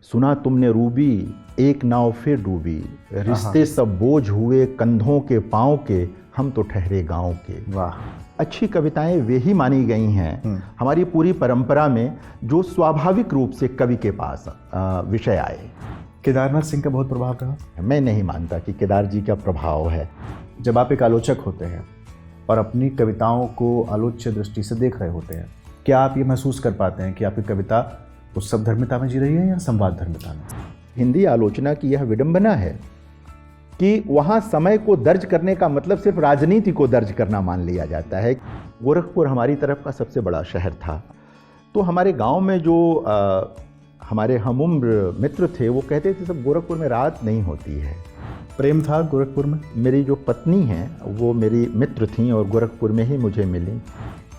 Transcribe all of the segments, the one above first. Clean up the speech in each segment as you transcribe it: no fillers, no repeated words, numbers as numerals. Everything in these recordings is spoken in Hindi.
सुना तुमने रूबी, एक नाव फिर डूबी, रिश्ते सब बोझ हुए कंधों के पाँव के, हम तो ठहरे गांव के। वाह। अच्छी कविताएं वे ही मानी गई हैं हमारी पूरी परंपरा में जो स्वाभाविक रूप से कवि के पास विषय आए। केदारनाथ सिंह का बहुत प्रभाव रहा? मैं नहीं मानता कि केदार जी का प्रभाव है। जब आप एक आलोचक होते हैं और अपनी कविताओं को आलोच्य दृष्टि से देख रहे होते हैं, क्या आप ये महसूस कर पाते हैं कि आपकी कविता उत्सव धर्मिता में जी रही है या संवाद धर्मिता में? हिंदी आलोचना की यह विडंबना है कि वहाँ समय को दर्ज करने का मतलब सिर्फ राजनीति को दर्ज करना मान लिया जाता है। गोरखपुर हमारी तरफ का सबसे बड़ा शहर था, तो हमारे गांव में जो हमारे हमउम्र मित्र थे वो कहते थे सब गोरखपुर में रात नहीं होती है। प्रेम था गोरखपुर में? मेरी जो पत्नी हैं वो मेरी मित्र थीं और गोरखपुर में ही मुझे मिली।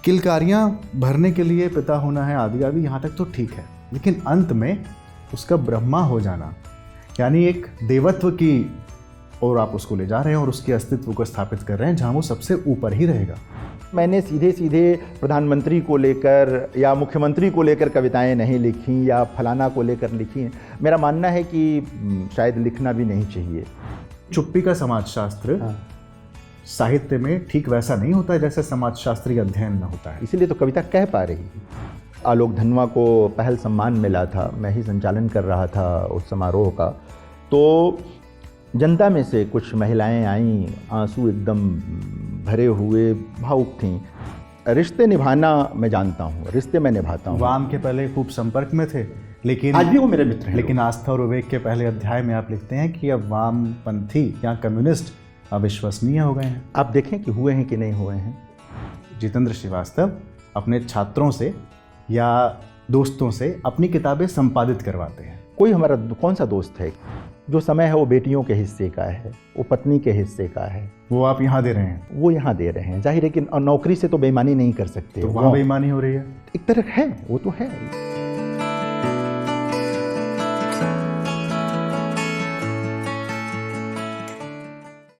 किलकारियाँ भरने के लिए पिता होना है आदि आदि, यहाँ तक तो ठीक है, लेकिन अंत में उसका ब्रह्मा हो जाना, यानी एक देवत्व की और आप उसको ले जा रहे हैं और उसके अस्तित्व को स्थापित कर रहे हैं जहाँ वो सबसे ऊपर ही रहेगा। मैंने सीधे सीधे प्रधानमंत्री को लेकर या मुख्यमंत्री को लेकर कविताएं नहीं लिखी या फलाना को लेकर लिखी। मेरा मानना है कि शायद लिखना भी नहीं चाहिए। चुप्पी का समाजशास्त्र साहित्य में ठीक वैसा नहीं होता है जैसे समाजशास्त्रीय अध्ययन में होता है, इसीलिए तो कविता कह पा रही है। आलोक धनवा को पहल सम्मान मिला था, मैं ही संचालन कर रहा था उस समारोह का, तो जनता में से कुछ महिलाएं आईं, आंसू एकदम भरे हुए, भावुक थीं। रिश्ते निभाना मैं जानता हूँ, रिश्ते मैं निभाता हूँ। वाम के पहले खूब संपर्क में थे, लेकिन आज भी वो मेरे मित्र हैं। लेकिन आस्था और विवेक के पहले अध्याय में आप लिखते हैं कि अब वामपंथी या कम्युनिस्ट अविश्वसनीय हो गए हैं। आप देखें कि हुए हैं कि नहीं हुए हैं। जितेंद्र श्रीवास्तव अपने छात्रों से या दोस्तों से अपनी किताबें संपादित करवाते हैं। कोई हमारा कौन सा दोस्त है? जो समय है वो बेटियों के हिस्से का है, वो पत्नी के हिस्से का है, वो आप यहाँ दे रहे हैं, वो यहाँ दे रहे हैं। जाहिर है कि नौकरी से तो बेईमानी नहीं कर सकते, तो वहाँ बेईमानी हो रही है। एक तरह है, वो तो है।